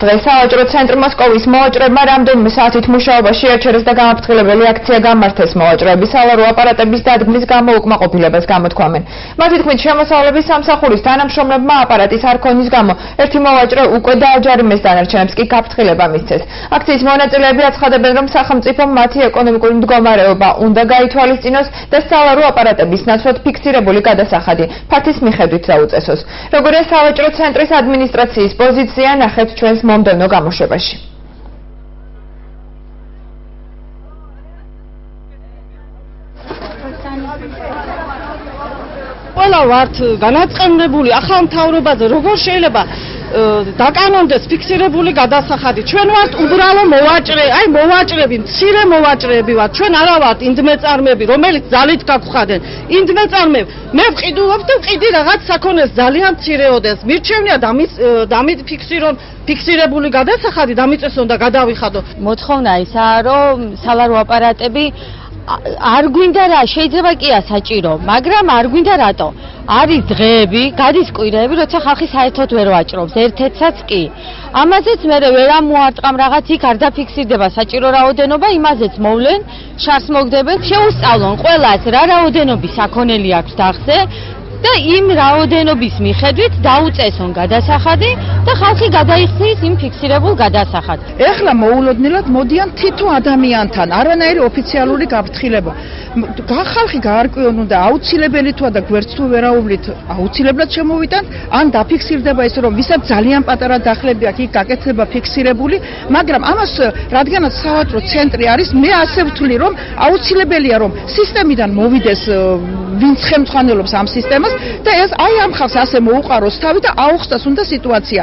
დღეს სავაჭრო ცენტრ მოსკოვის მოვაჭრეებმა რამდენიმე საათით მუშაობა შეაჩერეს და გამაფრთხილებელი აქცია გამართეს. მოვაჭრეები სალარო აპარატების დადგმის გამო უკმაყოფილებას გამოთქვამენ. მათი თქმით, შემოსავლების სამსახურის თანამშრომლებმა აპარატის არ ქონის გამო ერთი მოვაჭრე უკვე დააჯარიმეს, დანარჩენებს კი გაფრთხილება მისცეს. აქციის მონაწილეები აცხადებენ, რომ სახელმწიფომ მათი ეკონომიკური მდგომარეობა უნდა გაითვალისწინოს და სალარო აპარატების ნაცვლად ფიქსირებული გადასახადი ფართის მიხედვით დაუწესოს. როგორია სავაჭრო ცენტრის ადმინისტრაციის პოზიცია, ნახეთ ჩვენს მომდევნო გამოშვებაში. ყველა ვართ განაწყენებული ახალ მთავრობაზე, როგორ შეიძლება დაკანონდეს ფიქსირებული გადასახადი. ჩვენ ვართ უბრალო მოვაჭრე, აი მოვაჭრები, მცირე მოვაჭრეები ვართ. ჩვენ არა ვართ ინდმეწარმეები, რომელიც ძალით გაგხვდენ. ინდმეწარმეები, მე ვყიდულობ და ვყიდი რაღაც საქონელს ძალიან მცირეოდეს. მირჩევნია დამით ფიქსირებული გადასახადი დამიწესონ და გადავიხადო. მოთხოვნა ისაა, რომ სალარო აპარატები არ გვინდა რა, შეიძლება კი საჭირო, მაგრამ არ გვინდა რატო? არის დღეები, გადის კვირეები, როცა ხალხი საერთოდ ვერ ვაჭრობს, ერთ-ერთსაც კი. ამაზეც მე ვერ ამოარტყამ რაღაც იქ არ დაფიქსირდება საჭირო რაოდენობა, იმაზეც მოვლენ, შარს მოგდებენ, შეუსწავლონ ყველას რა რაოდენობის საქონელი აქვს დახზე და იმ რაოდენობის მიხედვით დაუწესონ გადასახადი და ხალხი გადაიხსნის იმ ფიქსირებულ გადასახადს. ეხლა მოულოდნელად მოდიან თითო ადამიანთან, არანაირი ოფიციალური გაფრთხილება. ხალხი გაარკვიონ უნდა აუცილებელი თუ და გვერდს თუ ვერაუვლით აუცილებლად შემოვიტანთ, ან დაფიქსირდება ის რომ ვისაც ძალიან პატარა დახლები აქვს, იქ გაკეთდება ფიქსირებული, მაგრამ ამას რადგანაც სავაჭრო ცენტრი არის, მე ასე ვთვლი რომ აუცილებელია რომ სისტემიდან მოვიდეს ვინც ხელმძღვანელობს ამ სისტემას და ეს აი ამ ხალხს ასე მოუყაროს თავი და აუხსნას უნდა სიტუაცია.